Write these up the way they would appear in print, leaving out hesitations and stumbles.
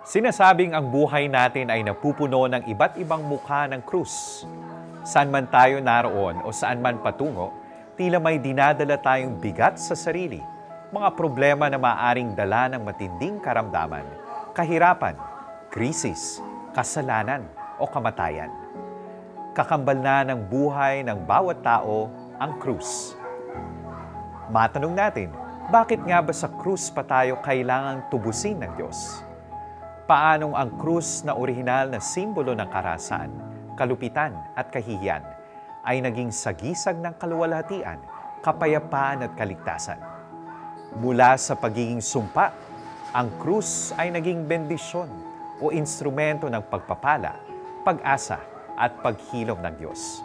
Sinasabing ang buhay natin ay napupuno ng iba't ibang mukha ng krus. Saan man tayo naroon o saan man patungo, tila may dinadala tayong bigat sa sarili, mga problema na maaring dala ng matinding karamdaman, kahirapan, krisis, kasalanan o kamatayan. Kakambal na ng buhay ng bawat tao ang krus. Matanong natin, bakit nga ba sa krus pa tayo kailangang tubusin ng Diyos? Paanong ang krus na orihinal na simbolo ng karahasan, kalupitan at kahihiyan ay naging sagisag ng kaluwalhatian, kapayapaan at kaligtasan? Mula sa pagiging sumpa, ang krus ay naging bendisyon o instrumento ng pagpapala, pag-asa at paghilom ng Diyos.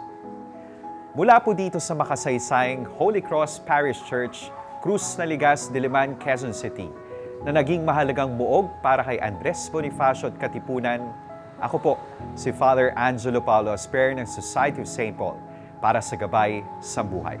Mula po dito sa makasaysayang Holy Cross Parish Church, Cruz Naligas, Diliman, Quezon City, na naging mahalagang muog para kay Andres Bonifacio at Katipunan. Ako po, si Father Angelo Paulo Asper ng Society of St. Paul para sa Gabay sa Buhay.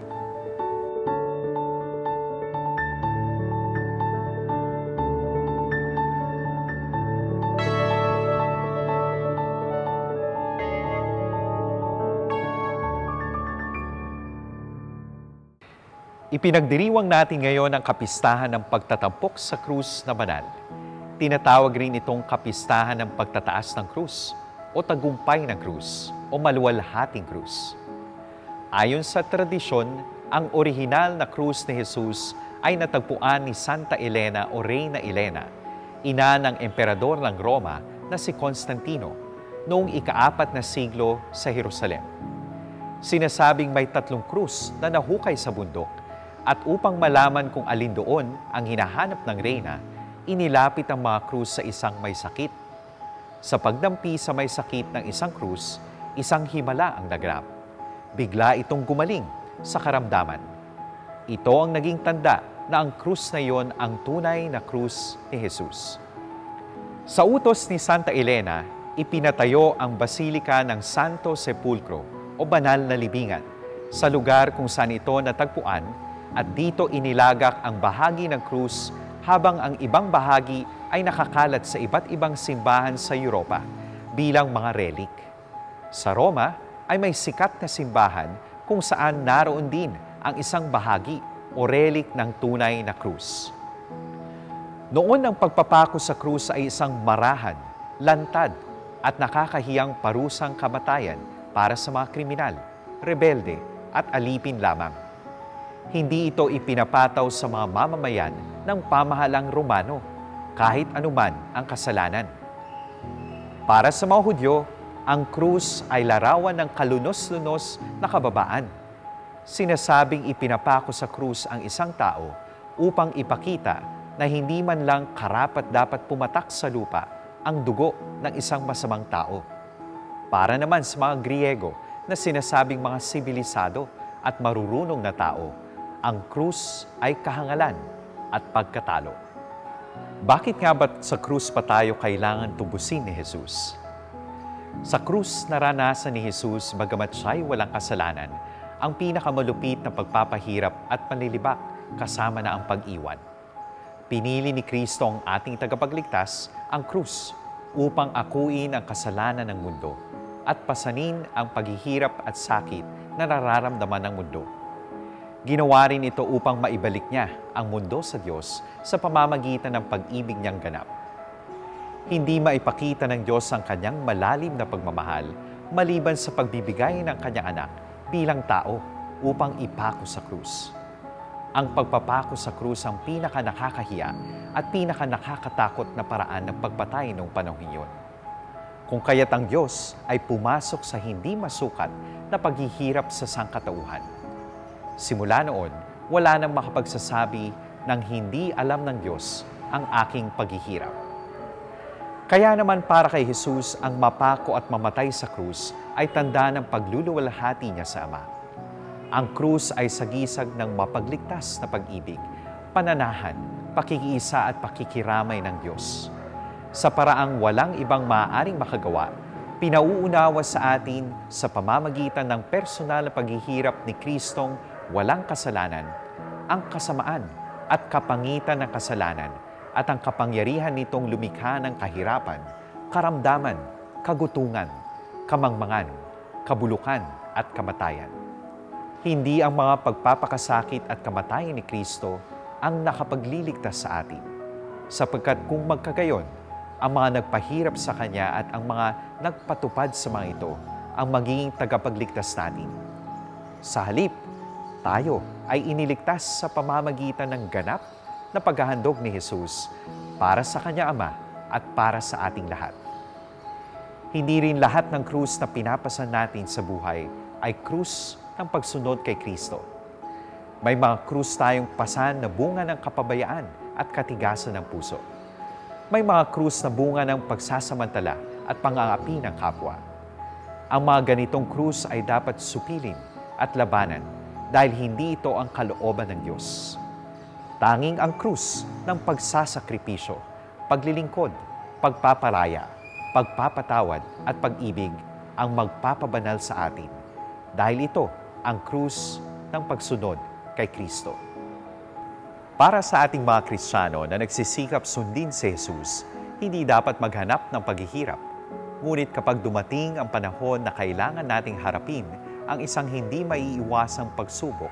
Ipinagdiriwang natin ngayon ang kapistahan ng pagtatampok sa krus na banal. Tinatawag rin itong kapistahan ng pagtataas ng krus o tagumpay ng krus o maluwalhating krus. Ayon sa tradisyon, ang orihinal na krus ni Jesus ay natagpuan ni Santa Elena o Reyna Elena, ina ng emperador ng Roma na si Constantino, noong ika-4 na siglo sa Jerusalem. Sinasabing may 3 krus na nahukay sa bundok, at upang malaman kung alin doon ang hinahanap ng reyna, inilapit ang mga krus sa isang may sakit. Sa pagdampi sa may sakit ng isang krus, isang himala ang naganap. Bigla itong gumaling sa karamdaman. Ito ang naging tanda na ang krus na iyon ang tunay na krus ni Jesus. Sa utos ni Santa Elena, ipinatayo ang Basilika ng Santo Sepulcro o Banal na Libingan sa lugar kung saan ito natagpuan, at dito inilagak ang bahagi ng krus habang ang ibang bahagi ay nakakalat sa iba't ibang simbahan sa Europa bilang mga relik. Sa Roma ay may sikat na simbahan kung saan naroon din ang isang bahagi o relik ng tunay na krus. Noon ang pagpapako sa krus ay isang marahan, lantad at nakakahiyang parusang kamatayan para sa mga kriminal, rebelde at alipin lamang. Hindi ito ipinapataw sa mga mamamayan ng pamahalang Romano, kahit anuman ang kasalanan. Para sa mga Hudyo, ang krus ay larawan ng kalunos-lunos na kababaan. Sinasabing ipinapako sa krus ang isang tao upang ipakita na hindi man lang karapat-dapat pumatak sa lupa ang dugo ng isang masamang tao. Para naman sa mga Griego na sinasabing mga sibilisado at marurunong na tao, ang krus ay kahangalan at pagkatalo. Bakit nga ba sa krus pa tayo kailangan tubusin ni Jesus? Sa krus naranasan ni Jesus, bagamat siya'y walang kasalanan, ang pinakamalupit na pagpapahirap at panlilibak kasama na ang pag-iwan. Pinili ni Kristo ang ating tagapagligtas, ang krus, upang akuin ang kasalanan ng mundo at pasanin ang paghihirap at sakit na nararamdaman ng mundo. Ginawa rin ito upang maibalik niya ang mundo sa Diyos sa pamamagitan ng pag-ibig niyang ganap. Hindi maipakita ng Diyos ang kanyang malalim na pagmamahal maliban sa pagbibigay ng kanyang anak bilang tao upang ipako sa krus. Ang pagpapako sa krus ang pinaka-nakakahiya at pinaka-nakakatakot na paraan ng pagpatay noong panahon iyon. Kung kaya't ang Diyos ay pumasok sa hindi masukat na paghihirap sa sangkatauhan. Simula noon, wala nang makapagsasabi ng hindi alam ng Diyos ang aking paghihirap. Kaya naman para kay Jesus, ang mapako at mamatay sa krus ay tanda ng pagluluwalhati niya sa Ama. Ang krus ay sagisag ng mapagligtas na pag-ibig, pananahan, pakikiisa at pakikiramay ng Diyos. Sa paraang walang ibang maaaring makagawa, pinauunawa sa atin sa pamamagitan ng personal na paghihirap ni Kristong walang kasalanan, ang kasamaan at kapangitan ng kasalanan at ang kapangyarihan nitong lumikha ng kahirapan, karamdaman, kagutungan, kamangmangan, kabulukan at kamatayan. Hindi ang mga pagpapakasakit at kamatayan ni Kristo ang nakapagliligtas sa atin, sapagkat kung magkagayon, ang mga nagpahirap sa Kanya at ang mga nagpatupad sa mga ito ang magiging tagapagligtas natin. Sa halip, tayo ay iniligtas sa pamamagitan ng ganap na paghahandog ni Jesus para sa Kanya Ama at para sa ating lahat. Hindi rin lahat ng krus na pinapasan natin sa buhay ay krus ng pagsunod kay Kristo. May mga krus tayong pasan na bunga ng kapabayaan at katigasan ng puso. May mga krus na bunga ng pagsasamantala at pangangapi ng kapwa. Ang mga ganitong krus ay dapat supilin at labanan dahil hindi ito ang kalooban ng Diyos. Tanging ang krus ng pagsasakripisyo, paglilingkod, pagpapalaya, pagpapatawad at pag-ibig ang magpapabanal sa atin. Dahil ito ang krus ng pagsunod kay Kristo. Para sa ating mga Kristiyano na nagsisikap sundin si Jesus, hindi dapat maghanap ng paghihirap. Ngunit kapag dumating ang panahon na kailangan nating harapin ang isang hindi maiiwasang pagsubok,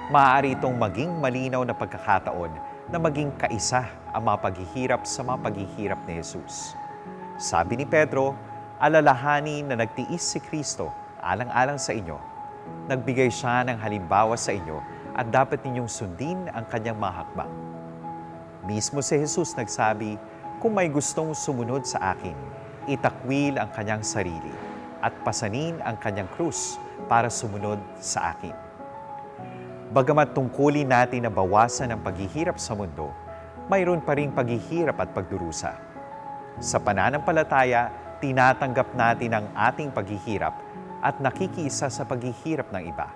maaari itong maging malinaw na pagkakataon na maging kaisa ang mga paghihirap sa mga paghihirap ni Jesus. Sabi ni Pedro, alalahanin na nagtiis si Kristo alang-alang sa inyo. Nagbigay siya ng halimbawa sa inyo at dapat ninyong sundin ang kanyang mga hakbang. Mismo si Jesus nagsabi, kung may gustong sumunod sa akin, itakwil ang kanyang sarili at pasanin ang kanyang krus para sumunod sa akin. Bagamat tungkulin natin na bawasan ang paghihirap sa mundo, mayroon pa ring paghihirap at pagdurusa. Sa pananampalataya, tinatanggap natin ang ating paghihirap at nakikiisa sa paghihirap ng iba.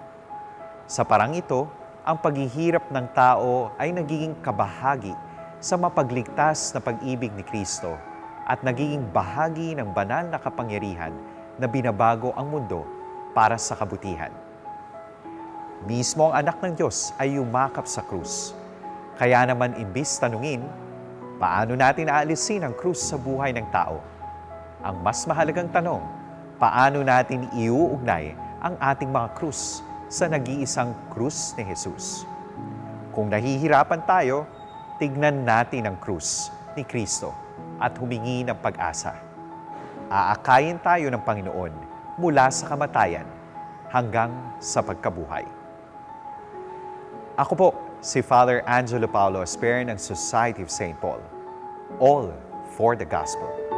Sa parang ito, ang paghihirap ng tao ay nagiging kabahagi sa mapagligtas na pag-ibig ni Kristo at nagiging bahagi ng banal na kapangyarihan na binabago ang mundo para sa kabutihan. Mismo ang anak ng Diyos ay yumakap sa krus. Kaya naman imbis tanungin, paano natin aalisin ang krus sa buhay ng tao? Ang mas mahalagang tanong, paano natin iuugnay ang ating mga krus sa nag-iisang krus ni Jesus? Kung nahihirapan tayo, tignan natin ang krus ni Kristo at humingi ng pag-asa. Aakayin tayo ng Panginoon mula sa kamatayan hanggang sa pagkabuhay. Ako po, si Father Angelo Paulo Asper ng Society of St. Paul. All for the Gospel.